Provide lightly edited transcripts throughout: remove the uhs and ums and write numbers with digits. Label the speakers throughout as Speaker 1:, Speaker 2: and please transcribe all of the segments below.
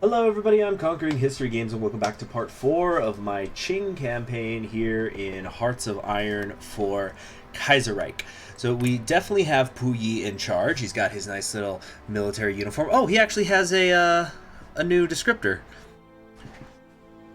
Speaker 1: Hello everybody, I'm Conquering History Games and welcome back to part 4 of my Qing campaign here in Hearts of Iron for Kaiserreich. So we definitely have Pu Yi in charge. He's got his nice little military uniform. Oh, he actually has a new descriptor.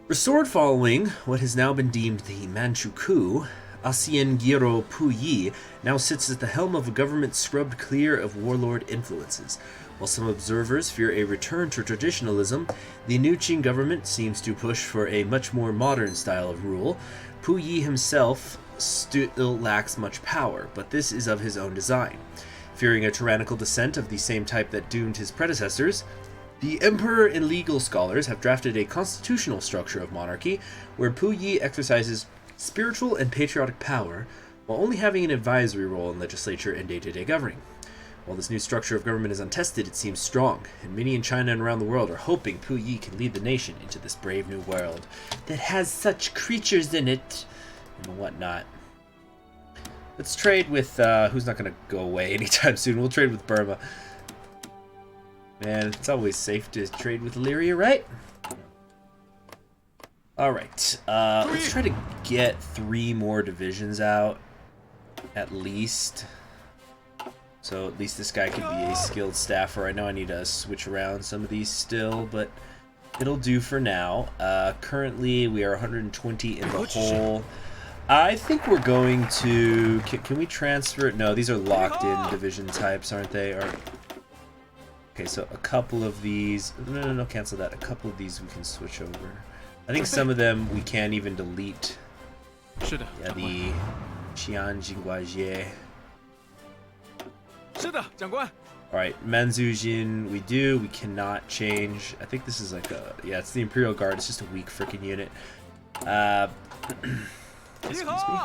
Speaker 1: Restored following what has now been deemed the Manchu coup, Asien Giro Pu Yi now sits at the helm of a government scrubbed clear of warlord influences. While some observers fear a return to traditionalism, the new Qing government seems to push for a much more modern style of rule. Pu Yi himself still lacks much power, but this is of his own design. Fearing a tyrannical descent of the same type that doomed his predecessors, the emperor and legal scholars have drafted a constitutional structure of monarchy where Pu Yi exercises spiritual and patriotic power while only having an advisory role in legislature and day-to-day governing. While this new structure of government is untested, it seems strong, and many in China and around the world are hoping Pu Yi can lead the nation into this brave new world that has such creatures in it and whatnot. Let's trade with, who's not going to go away anytime soon. We'll trade with Burma. Man, it's always safe to trade with Illyria, right? Alright, let's try to get 3 more divisions out, at least. So at least this guy could be a skilled staffer. I know I need to switch around some of these still, but it'll do for now. Currently, we are 120 in the hole. I think we're going to... Can we transfer it? No, these are locked-in division types, aren't they? Okay, so a couple of these... No, cancel that. A couple of these we can switch over. I think some of them we can't even delete. Yeah, the Qian Jingguajie. Alright, Manzujin we do. We cannot change. I think this is like a... Yeah, it's the Imperial Guard. It's just a weak freaking unit. Excuse me.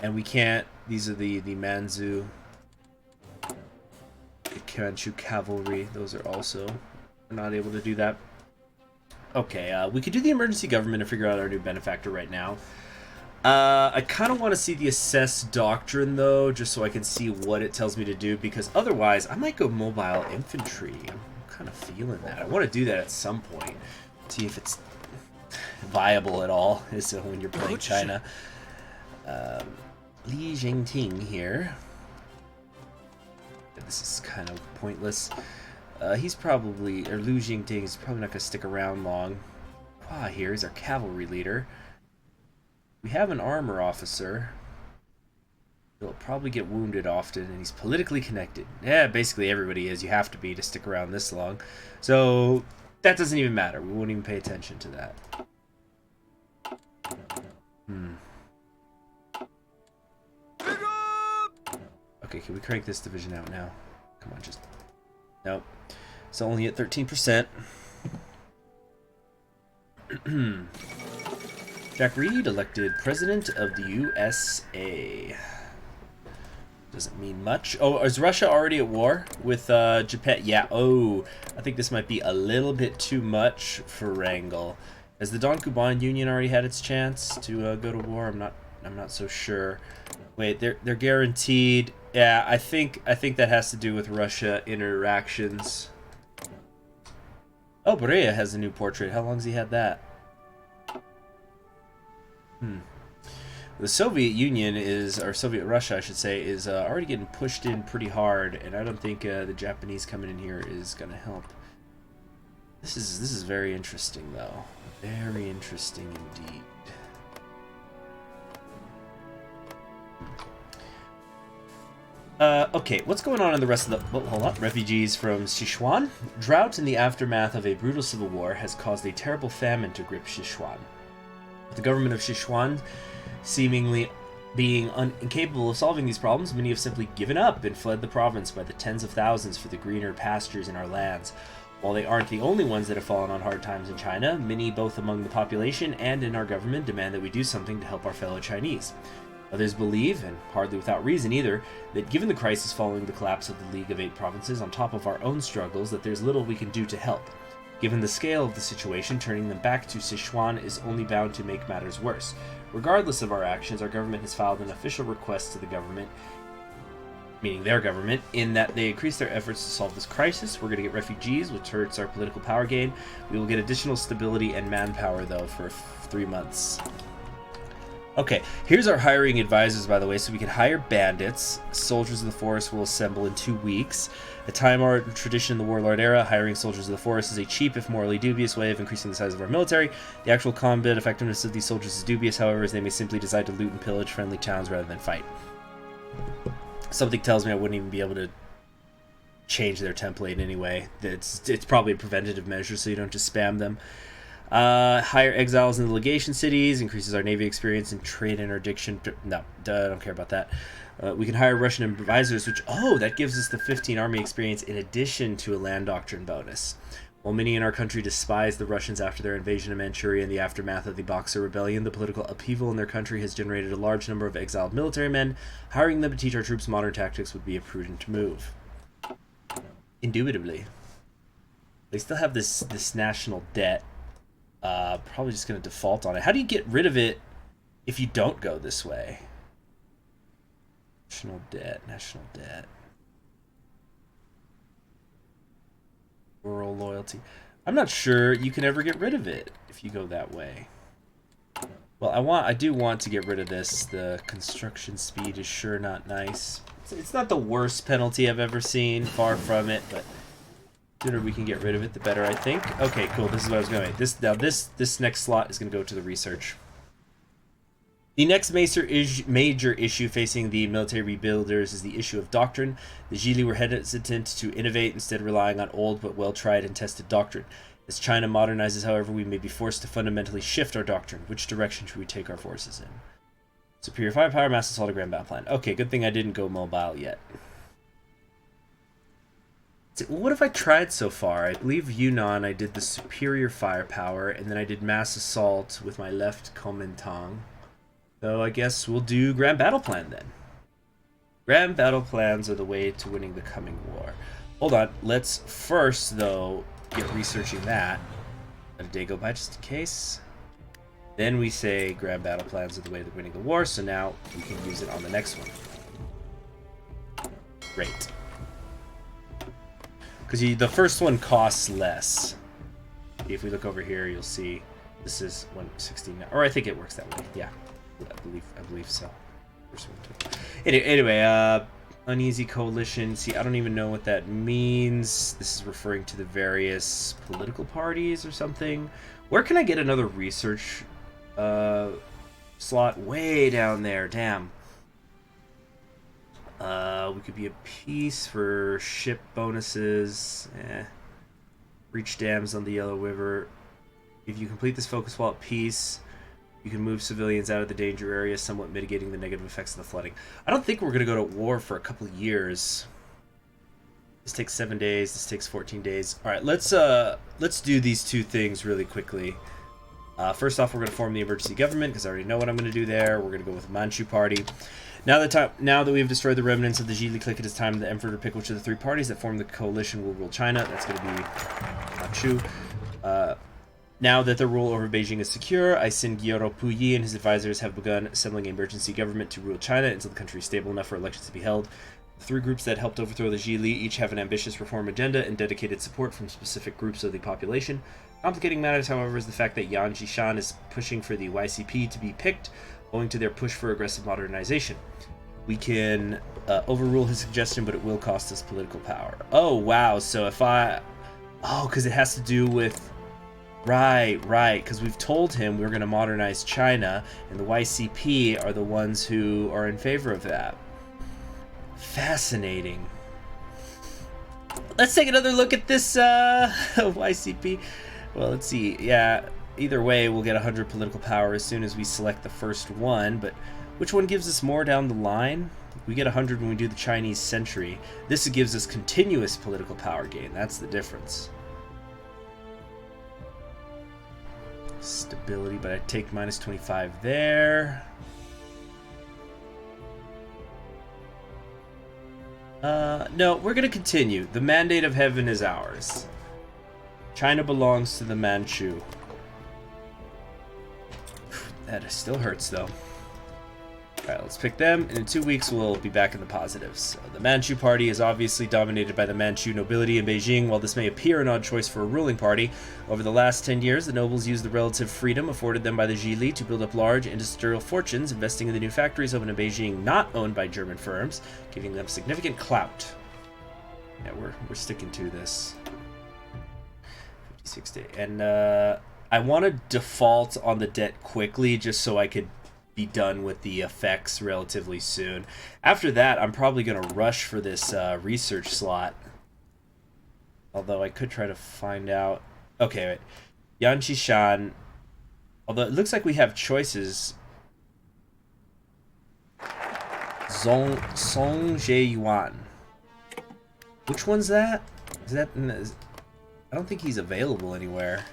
Speaker 1: And we can't... These are the Manzu. The Manchu Cavalry. Those are also... We're not able to do that. Okay, we could do the emergency government and figure out our new benefactor right now. I kind of want to see the Assess Doctrine, though, just so I can see what it tells me to do, because otherwise I might go Mobile Infantry. I'm kind of feeling that. I want to do that at some point. See if it's viable at all, is when you're playing China. Li Jingting here. This is kind of pointless. He's probably, or Lu Jingting is probably not going to stick around long. Hua here is our cavalry leader. We have an armor officer. He'll probably get wounded often, and he's politically connected. Yeah, basically everybody is. You have to be to stick around this long. So that doesn't even matter. We won't even pay attention to that. Okay, can we crank this division out now? Come on, just... Nope. It's only at 13%. Jack Reed elected President of the USA. Doesn't mean much. Oh, is Russia already at war with Japan? Yeah. Oh, I think this might be a little bit too much for Wrangel. Has the Don Kuban Union already had its chance to go to war? I'm not so sure. Wait, they're guaranteed. Yeah, I think that has to do with Russia interactions. Oh, Berea has a new portrait. How long has he had that? The Soviet Union is, or Soviet Russia, I should say, is already getting pushed in pretty hard, and I don't think the Japanese coming in here is going to help. This is very interesting, though. Very interesting indeed. Okay, what's going on in the rest of the... Oh, hold on. Refugees from Sichuan? Drought in the aftermath of a brutal civil war has caused a terrible famine to grip Sichuan. With the government of Sichuan seemingly being incapable of solving these problems, many have simply given up and fled the province by the tens of thousands for the greener pastures in our lands. While they aren't the only ones that have fallen on hard times in China, many both among the population and in our government demand that we do something to help our fellow Chinese. Others believe, and hardly without reason either, that given the crisis following the collapse of the League of Eight Provinces on top of our own struggles, that there's little we can do to help. Given the scale of the situation, turning them back to Sichuan is only bound to make matters worse. Regardless of our actions, our government has filed an official request to the government meaning their government, in that they increase their efforts to solve this crisis. We're going to get refugees, which hurts our political power gain. We will get additional stability and manpower, though, for 3 months. Okay, here's our hiring advisors, by the way. So we can hire bandits. Soldiers of the forest will assemble in 2 weeks. A time-honored tradition in the warlord era, hiring soldiers of the forest is a cheap, if morally dubious, way of increasing the size of our military. The actual combat effectiveness of these soldiers is dubious, however, as they may simply decide to loot and pillage friendly towns rather than fight. Something tells me I wouldn't even be able to change their template anyway. It's probably a preventative measure, so you don't just spam them. Hire exiles in the legation cities, increases our navy experience and trade interdiction. No, I don't care about that. We can hire Russian advisors, which, that gives us the 15 army experience in addition to a land doctrine bonus. While many in our country despise the Russians after their invasion of Manchuria in the aftermath of the Boxer Rebellion, the political upheaval in their country has generated a large number of exiled military men. Hiring them to teach our troops modern tactics would be a prudent move. Indubitably. They still have this national debt. Probably just going to default on it. How do you get rid of it if you don't go this way? National debt. Rural loyalty. I'm not sure you can ever get rid of it if you go that way. Well, I do want to get rid of this. The construction speed is sure not nice. It's not the worst penalty I've ever seen, far from it, but the sooner we can get rid of it, the better, I think. Okay, cool. This is what I was going to this next slot is going to go to the research. The next major issue facing the military rebuilders is the issue of doctrine. The Zhili were hesitant to innovate, instead relying on old but well-tried and tested doctrine. As China modernizes, however, we may be forced to fundamentally shift our doctrine. Which direction should we take our forces in? Superior firepower, mass assault, grand battle plan. Okay, good thing I didn't go mobile yet. Well, what have I tried so far? I believe Yunnan, I did the superior firepower, and then I did mass assault with my left Kuomintang. So I guess we'll do grand battle plan then. Grand battle plans are the way to winning the coming war. Hold on, let's first, though, get researching that. Let a day go by just in case. Then we say grand battle plans are the way to winning the war, so now we can use it on the next one. Great. Because the first one costs less. If we look over here, you'll see this is 116, or I think it works that way. Yeah. I believe so. Anyway, uneasy coalition. See, I don't even know what that means. This is referring to the various political parties or something. Where can I get another research slot? Way down there. Damn. We could be a peace for ship bonuses. Breach dams on the Yellow River. If you complete this focus while at peace, you can move civilians out of the danger area, somewhat mitigating the negative effects of the flooding. I don't think we're going to go to war for a couple of years. This takes 7 days. This takes 14 days. All right, let's do these two things really quickly. First off, we're going to form the emergency government because I already know what I'm going to do there. We're going to go with the Manchu Party. Now that we have destroyed the remnants of the Zhili clique, it is time for the Emperor to pick which of the 3 parties that form the coalition will rule China. That's going to be Manchu. Now that the rule over Beijing is secure, Aisin Gyoro Puyi and his advisors have begun assembling an emergency government to rule China until the country is stable enough for elections to be held. The 3 groups that helped overthrow the Zhili each have an ambitious reform agenda and dedicated support from specific groups of the population. Complicating matters, however, is the fact that Yan Jishan is pushing for the YCP to be picked, owing to their push for aggressive modernization. We can overrule his suggestion, but it will cost us political power. Oh, wow. So if because it has to do with... Right, because we've told him we're going to modernize China, and the YCP are the ones who are in favor of that. Fascinating. Let's take another look at this YCP. Well, let's see. Yeah, either way, we'll get 100 political power as soon as we select the first one, but which one gives us more down the line? We get 100 when we do the Chinese century. This gives us continuous political power gain. That's the difference. Stability, but I take minus 25 there. No, we're going to continue. The mandate of heaven is ours. China belongs to the Manchu. That still hurts, though. Alright, let's pick them, and in 2 weeks we'll be back in the positives. So the Manchu party is obviously dominated by the Manchu nobility in Beijing. While this may appear an odd choice for a ruling party, over the last 10 years the nobles used the relative freedom afforded them by the Zhili to build up large industrial fortunes, investing in the new factories opened in Beijing not owned by German firms, giving them significant clout. Yeah, we're sticking to this. 56 days. And I want to default on the debt quickly just so I could be done with the effects relatively soon. After that, I'm probably going to rush for this research slot. Although I could try to find out... Okay, wait. Yan Qishan. Although it looks like we have choices. Song Yuan. Which one's that? Is that... I don't think he's available anywhere.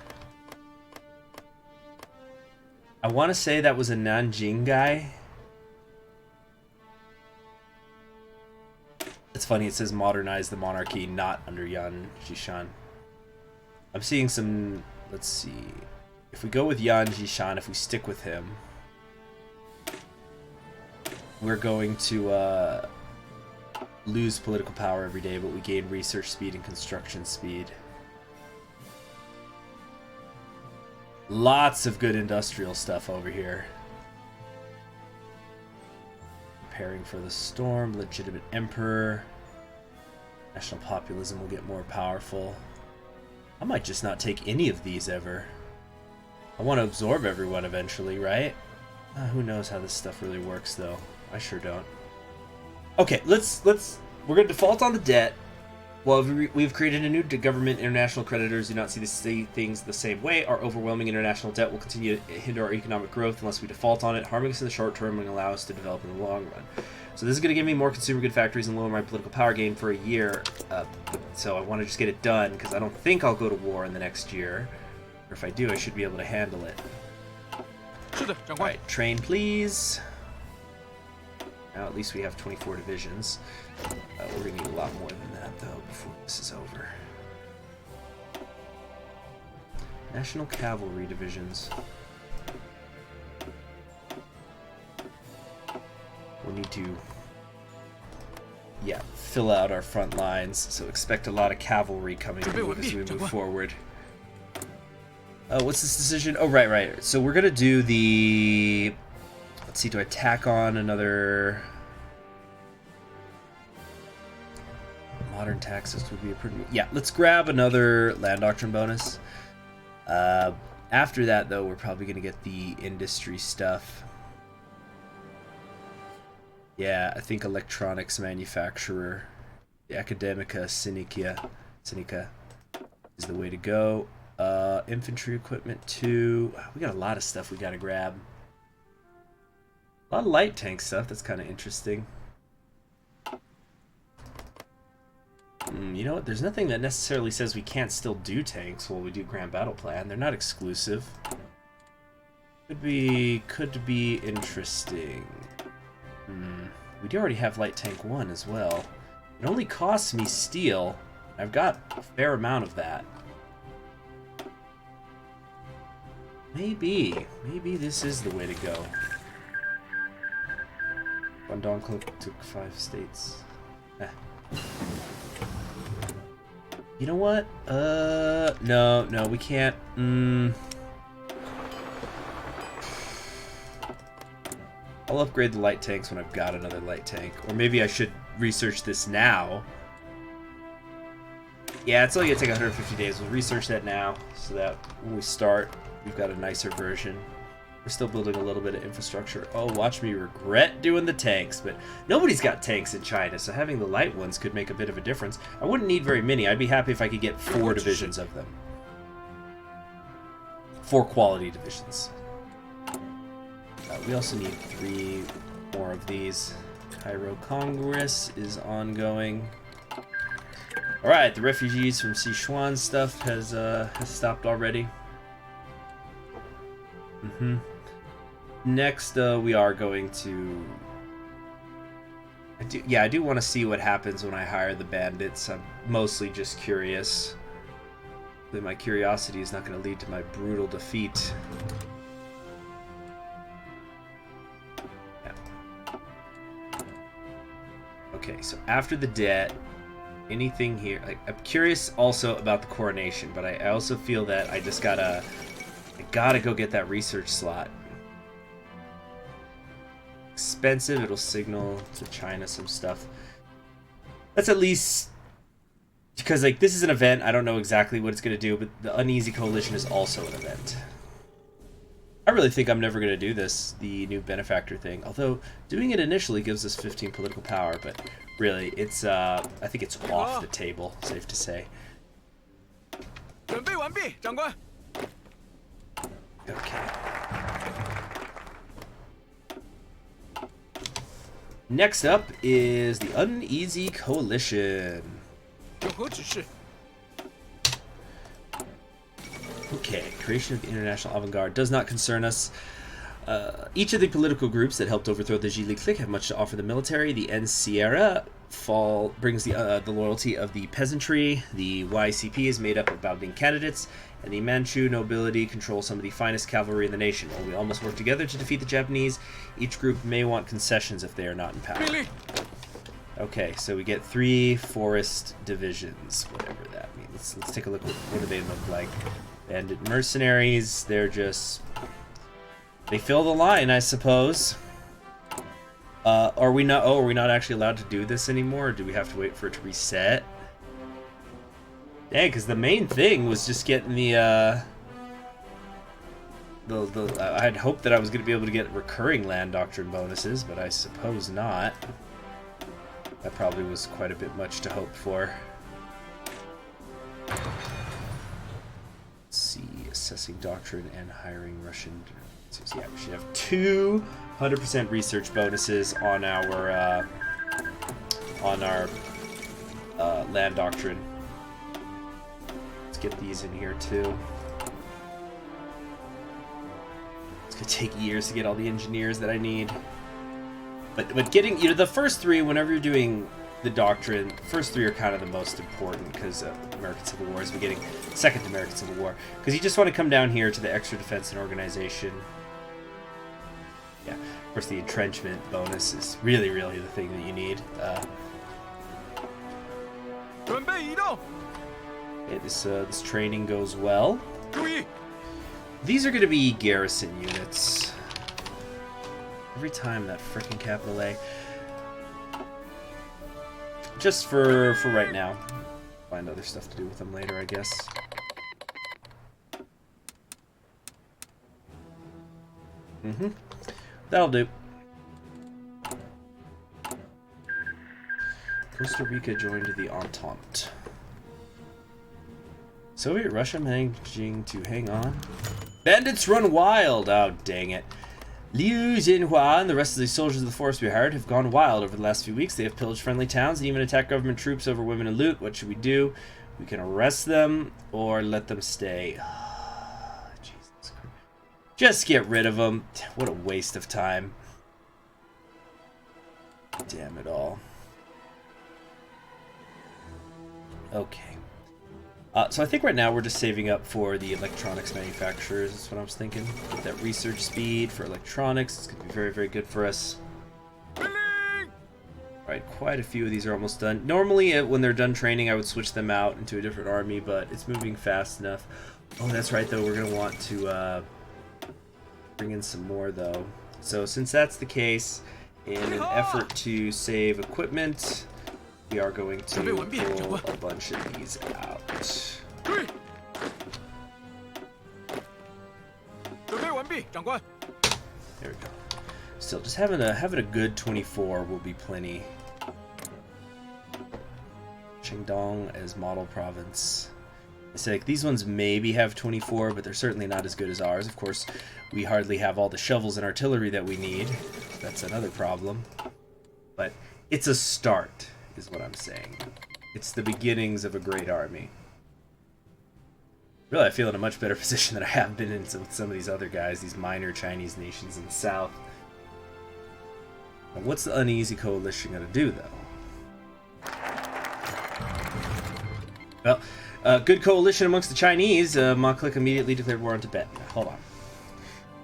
Speaker 1: I want to say that was a Nanjing guy. It's funny, it says modernize the monarchy, not under Yan Qishan. I'm seeing some... Let's see. If we go with Yan Qishan, if we stick with him, we're going to lose political power every day, but we gain research speed and construction speed. Lots of good industrial stuff over here. Preparing for the storm, legitimate emperor. National populism will get more powerful. I might just not take any of these ever. I want to absorb everyone eventually, right? Who knows how this stuff really works, though. I sure don't. Okay, we're going to default on the debt. Well, we've created a new government. International creditors do not see things the same way. Our overwhelming international debt will continue to hinder our economic growth unless we default on it, harming us in the short term and allow us to develop in the long run. So this is going to give me more consumer good factories and lower my political power gain for a year. So I want to just get it done because I don't think I'll go to war in the next year. Or if I do, I should be able to handle it. Alright, train please. Now at least we have 24 divisions. We're going to need a lot more than that, though, before this is over. National Cavalry divisions. We'll need to, fill out our front lines, so expect a lot of cavalry coming in as we move forward. What's this decision? Oh, right. So we're going to do the... Let's see, do I tack on another... Modern taxes would be a pretty... Yeah, let's grab another land doctrine bonus. After that, though, we're probably going to get the industry stuff. Yeah, I think electronics manufacturer, the Academica Sinica is the way to go. Infantry equipment, too. We got a lot of stuff we got to grab. A lot of light tank stuff. That's kind of interesting. You know what? There's nothing that necessarily says we can't still do tanks while we do Grand Battle Plan. They're not exclusive. Could be interesting. We do already have Light Tank 1 as well. It only costs me steel. I've got a fair amount of that. Maybe this is the way to go. Guangdong took 5 states. You know what? No, we can't. I'll upgrade the light tanks when I've got another light tank. Or maybe I should research this now. Yeah, it's only gonna take 150 days. We'll research that now so that when we start, we've got a nicer version. We're still building a little bit of infrastructure. Oh, watch me regret doing the tanks, but nobody's got tanks in China, so having the light ones could make a bit of a difference. I wouldn't need very many. I'd be happy if I could get 4 divisions of them. 4 quality divisions. We also need 3 more of these. Cairo Congress is ongoing. Alright, the refugees from Sichuan stuff has stopped already. Next, we are going to... I do want to see what happens when I hire the bandits. I'm mostly just curious. But my curiosity is not going to lead to my brutal defeat. Yeah. Okay, so after the debt, anything here? Like, I'm curious also about the coronation, but I also feel that I gotta go get that research slot. Expensive. It'll signal to China some stuff. That's at least because, like, this is an event. I don't know exactly what it's gonna do, but the Uneasy Coalition is also an event. I really think I'm never gonna do this, the new benefactor thing. Although doing it initially gives us 15 political power, but really, it's I think it's off the table. Safe to say.
Speaker 2: 准备完毕，长官。
Speaker 1: Okay. Next up is the Uneasy Coalition.
Speaker 2: 有何指示？
Speaker 1: Okay, creation of the International Avant-Garde does not concern us. Each of the political groups that helped overthrow the Gili clique have much to offer the military. The NCRA brings the loyalty of the peasantry. The YCP is made up of Baoding candidates, and the Manchu nobility control some of the finest cavalry in the nation. While we almost work together to defeat the Japanese, each group may want concessions if they are not in power.
Speaker 2: 命令。
Speaker 1: Okay, so we get 3 forest divisions, whatever that means. Let's take a look. What do they look like? Bandit mercenaries. They're just... They fill the line, I suppose. Are we not? Oh, are we not actually allowed to do this anymore? Or do we have to wait for it to reset? Dang, because the main thing was just getting the I had hoped that I was going to be able to get recurring land doctrine bonuses, but I suppose not. That probably was quite a bit much to hope for. Let's see, assessing doctrine and hiring Russian. So yeah, we should have 200% research bonuses on our land doctrine. Let's get these in here too. It's gonna take years to get all the engineers that I need. But getting, you know, the first 3, whenever you're doing the doctrine, the first 3 are kind of the most important because American Civil War is beginning, second to American Civil War, because you just want to come down here to the extra defense and organization. Yeah, of course the entrenchment bonus is really, really the thing that you need.
Speaker 2: 准备移动。
Speaker 1: Okay, this training goes well.
Speaker 2: 注意，
Speaker 1: These are going to be garrison units. Every time that frickin' capital A. Just for right now. Find other stuff to do with them later, I guess. That'll do. Costa Rica joined the Entente. Soviet Russia managing to hang on. Bandits run wild! Oh, dang it. Liu Jinhua and the rest of the soldiers of the forest we hired have gone wild over the last few weeks. They have pillaged friendly towns and even attacked government troops over women and loot. What should we do? We can arrest them or let them stay. Jesus Christ. Just get rid of them. What a waste of time. Damn it all. Okay. So I think right now we're just saving up for the electronics manufacturers. That's what I was thinking. Get that research speed for electronics. It's going to be very, very good for us. Alright, quite a few of these are almost done. Normally, when they're done training, I would switch them out into a different army, but it's moving fast enough. Oh, that's right, though. We're going to want to bring in some more, though. So since that's the case, in an effort to save equipment, we are going to pull a bunch of these out. There we go. Still, just having a good 24 will be plenty. Shandong as model province. I say, like, these ones maybe have 24, but they're certainly not as good as ours. Of course, we hardly have all the shovels and artillery that we need. That's another problem. But it's a start, is what I'm saying. It's the beginnings of a great army. Really, I feel in a much better position than I have been in with some of these other guys, these minor Chinese nations in the south. Now, what's the Uneasy Coalition going to do, though? Well, good coalition amongst the Chinese. Ma Click immediately declared war on Tibet. Hold on.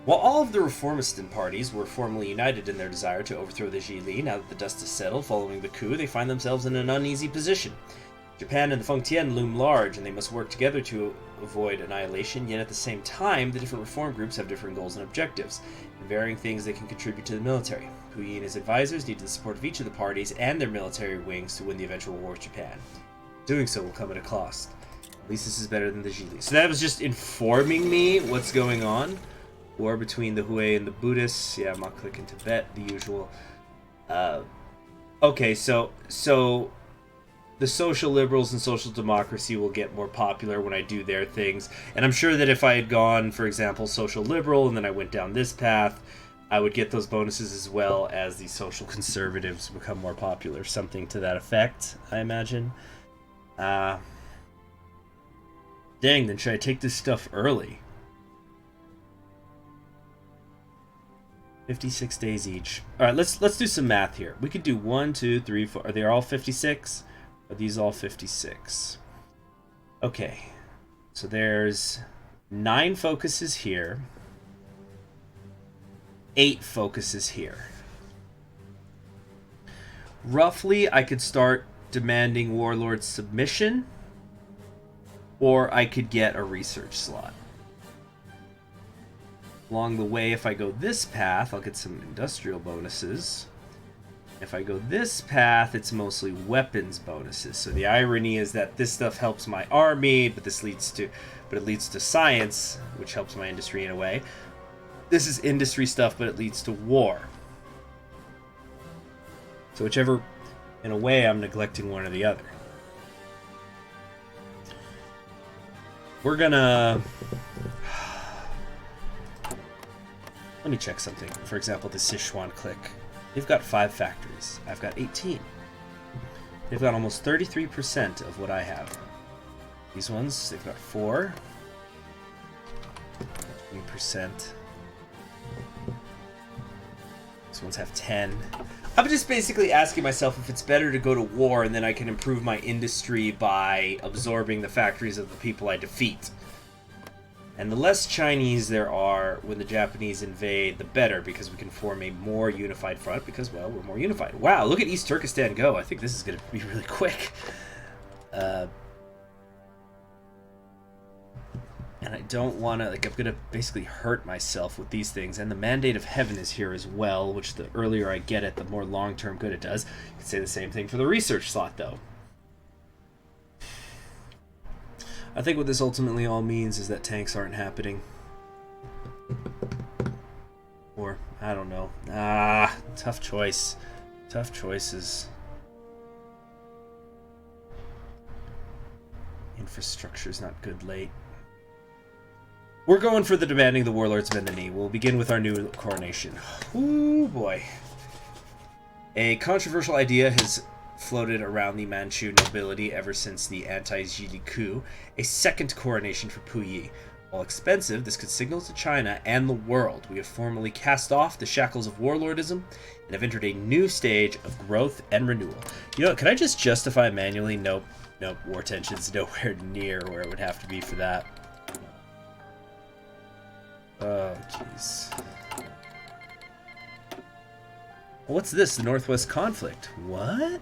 Speaker 1: While all of the reformist parties were formally united in their desire to overthrow the Zhili, now that the dust has settled following the coup, they find themselves in an uneasy position. Japan and the Fengtian loom large, and they must work together to avoid annihilation, yet at the same time, the different reform groups have different goals and objectives, and varying things they can contribute to the military. Puyi and his advisors need the support of each of the parties and their military wings to win the eventual war with Japan. Doing so will come at a cost. At least this is better than the Zhili. So that was just informing me what's going on. War between the Hui and the Buddhists. Yeah, Maklik in Tibet, the usual. Okay, so the social liberals and social democracy will get more popular when I do their things. And I'm sure that if I had gone, for example, social liberal, and then I went down this path, I would get those bonuses as well as the social conservatives become more popular. Something to that effect, I imagine. Dang, then should I take this stuff early? 56 days each. Alright, let's do some math here. We could do 1, 2, 3, 4. Are they all 56? Are these all 56? Okay. So there's 9 focuses here. 8 focuses here. Roughly, I could start demanding Warlord submission, or I could get a research slot. Along the way, if I go this path, I'll get some industrial bonuses. If I go this path, it's mostly weapons bonuses. So the irony is that this stuff helps my army, but it leads to science, which helps my industry in a way. This is industry stuff, but it leads to war. So whichever, in a way, I'm neglecting one or the other. We're gonna... Let me check something. For example, the Sichuan clique. They've got 5 factories. I've got 18. They've got almost 33% of what I have. These ones, they've got 4. 15%. These ones have 10. I'm just basically asking myself if it's better to go to war and then I can improve my industry by absorbing the factories of the people I defeat. And the less Chinese there are when the Japanese invade, the better, because we can form a more unified front, because, well, we're more unified. Wow, look at East Turkestan go. I think this is going to be really quick. And I don't want to, like, I'm going to basically hurt myself with these things. And the Mandate of Heaven is here as well, which the earlier I get it, the more long-term good it does. You can say the same thing for the research slot, though. I think what this ultimately all means is that tanks aren't happening. Or, I don't know. Tough choice. Tough choices. Infrastructure's not good late. We're going for the demanding the warlords bend the knee. We'll begin with our new coronation. Ooh, boy. A controversial idea has floated around the Manchu nobility ever since the anti-Zhili coup, a second coronation for Puyi. While expensive, this could signal to China and the world we have formally cast off the shackles of warlordism and have entered a new stage of growth and renewal. You know, can I just justify manually? Nope. Nope. War tension's nowhere near where it would have to be for that. Oh, jeez. What's this? The Northwest Conflict. What?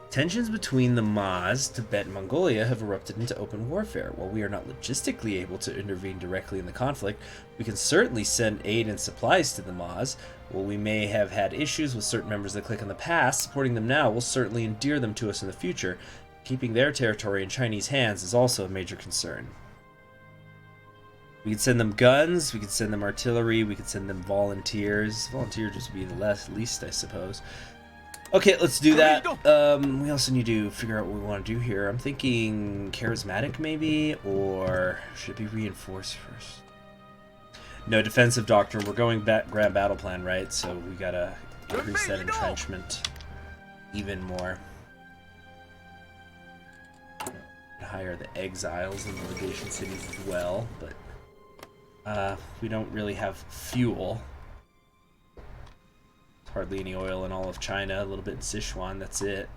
Speaker 1: Tensions between the Ma's, Tibet, and Mongolia have erupted into open warfare. While we are not logistically able to intervene directly in the conflict, we can certainly send aid and supplies to the Ma's. While we may have had issues with certain members of the clique in the past, supporting them now will certainly endear them to us in the future. Keeping their territory in Chinese hands is also a major concern. We could send them guns, we could send them artillery, we could send them volunteers. Volunteers just be the least, I suppose. Okay, let's do that. We also need to figure out what we want to do here. I'm thinking charismatic, maybe, or should it be reinforced first? No, defensive doctrine. We're going grand battle plan, right? So we gotta increase that entrenchment even more. Hire the exiles in the legation cities as well, but we don't really have fuel. Hardly any oil in all of China, a little bit in Sichuan, that's it.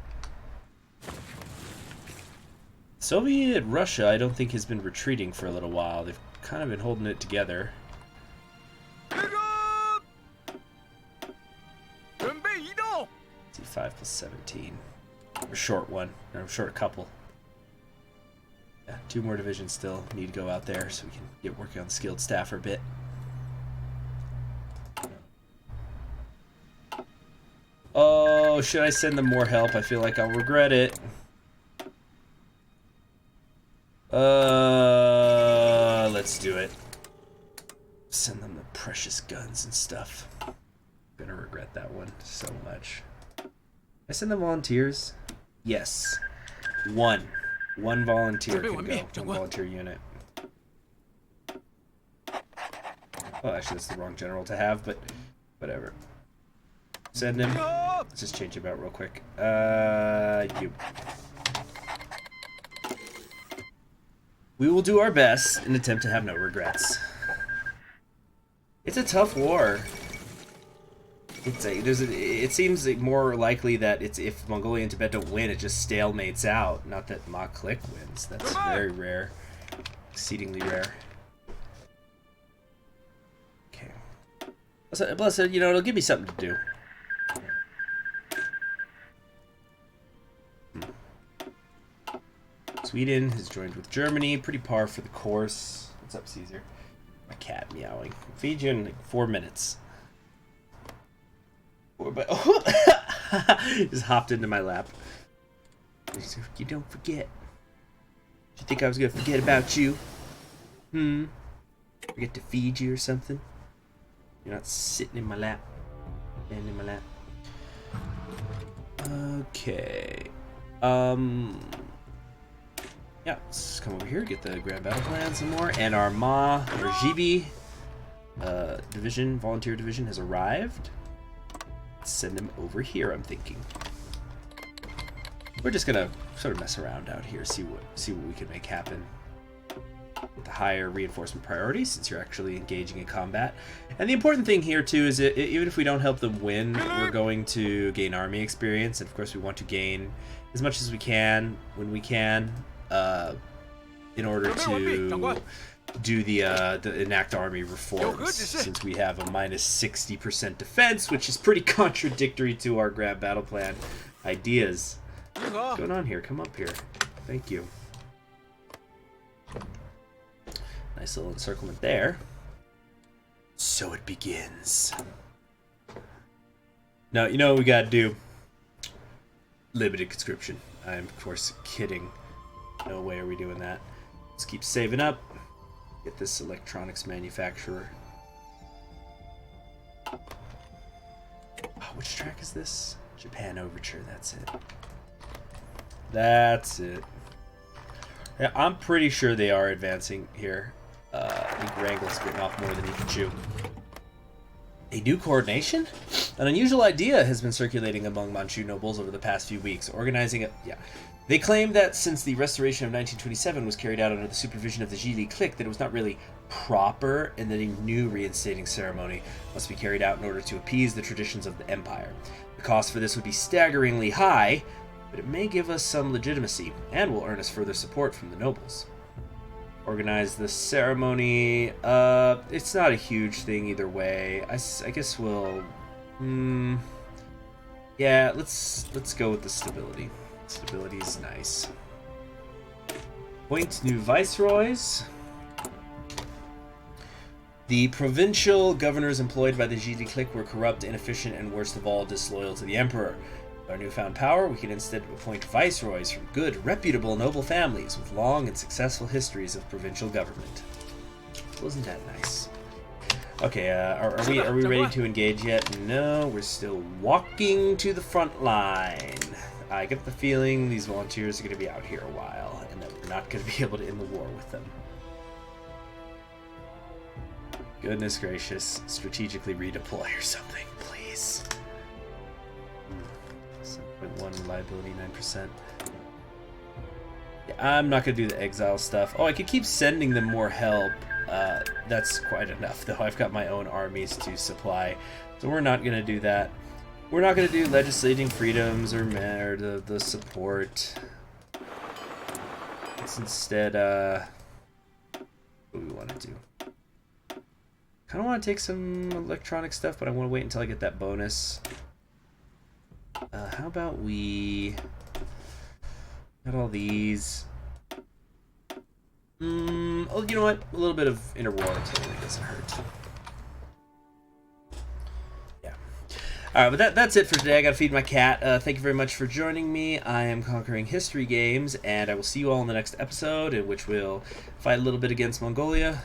Speaker 1: Soviet Russia, I don't think, has been retreating for a little while. They've kind of been holding it together. 5 plus 17. We're short one. Or short a couple. Yeah, 2 more divisions still need to go out there so we can get working on the skilled staff for a bit. Oh, should I send them more help? I feel like I'll regret it. Let's do it. Send them the precious guns and stuff. Gonna regret that one so much. I send them volunteers? Yes. One volunteer can go. One volunteer unit. Oh, actually, that's the wrong general to have, but whatever. Send him. Let's just change him out real quick. You. We will do our best and attempt to have no regrets. It's a tough war. It seems more likely that it's if Mongolia and Tibet don't win, it just stalemates out. Not that Ma Click wins. That's very rare. Exceedingly rare. Okay. Plus, you know, it'll give me something to do. Sweden has joined with Germany. Pretty par for the course. What's up, Caesar? My cat meowing. Feed you in like 4 minutes. Just hopped into my lap. You don't forget. Did you think I was gonna forget about you? Forget to feed you or something? You're not sitting in my lap. Standing in my lap. Okay. Yeah, let's come over here, get the Grand Battle Plan some more. And our Ma, or GB division, volunteer division has arrived. Let's send him over here, I'm thinking. We're just gonna sort of mess around out here, see what we can make happen. With the higher reinforcement priority, since you're actually engaging in combat. And the important thing here too is that even if we don't help them win, we're going to gain army experience, and of course we want to gain as much as we can when we can. In order to do the enact army reforms, since we have a minus 60% defense, which is pretty contradictory to our Grand Battle Plan ideas. What's going on here? Come up here. Thank you. Nice little encirclement there. So it begins. Now, you know what we gotta do? Limited conscription. I'm, of course, kidding. No way are we doing that. Let's keep saving up. Get this electronics manufacturer. Oh, which track is this? Japan Overture, that's it. That's it. Yeah, I'm pretty sure they are advancing here. I think Wrangle's getting off more than he can chew. A new coordination? An unusual idea has been circulating among Manchu nobles over the past few weeks, organizing a... Yeah. They claim that since the restoration of 1927 was carried out under the supervision of the Zhili clique, that it was not really proper, and that a new reinstating ceremony must be carried out in order to appease the traditions of the empire. The cost for this would be staggeringly high, but it may give us some legitimacy, and will earn us further support from the nobles. Organize the ceremony. It's not a huge thing either way. I guess we'll... yeah, let's go with the stability. Stability is nice. Appoint new viceroys. The provincial governors employed by the Zhili clique were corrupt, inefficient, and worst of all, disloyal to the emperor. With our newfound power, we can instead appoint viceroys from good, reputable, noble families with long and successful histories of provincial government. Wasn't that nice? Okay, are we ready to engage yet? No, we're still walking to the front line. I get the feeling these volunteers are going to be out here a while, and that we're not going to be able to end the war with them. Goodness gracious, strategically redeploy or something, please. 7.1 reliability, 9%. Yeah, I'm not going to do the exile stuff. Oh, I could keep sending them more help. That's quite enough, though. I've got my own armies to supply, so we're not going to do that. We're not going to do legislating freedoms or the support. Let's instead, what do we want to do? Kind of want to take some electronic stuff, but I want to wait until I get that bonus. How about we... Got all these. Oh, you know what? A little bit of interwar artillery doesn't hurt. Yeah. Alright, but that's it for today. I gotta feed my cat. Thank you very much for joining me. I am Conquering History Games, and I will see you all in the next episode, in which we'll fight a little bit against Mongolia.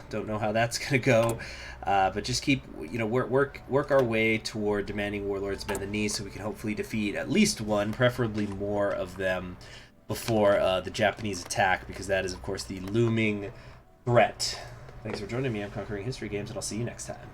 Speaker 1: Don't know how that's gonna go. But just keep, work our way toward demanding warlords bend the knee so we can hopefully defeat at least one, preferably more of them, before the Japanese attack, because that is, of course, the looming threat. Thanks for joining me. I'm Conquering History Games, and I'll see you next time.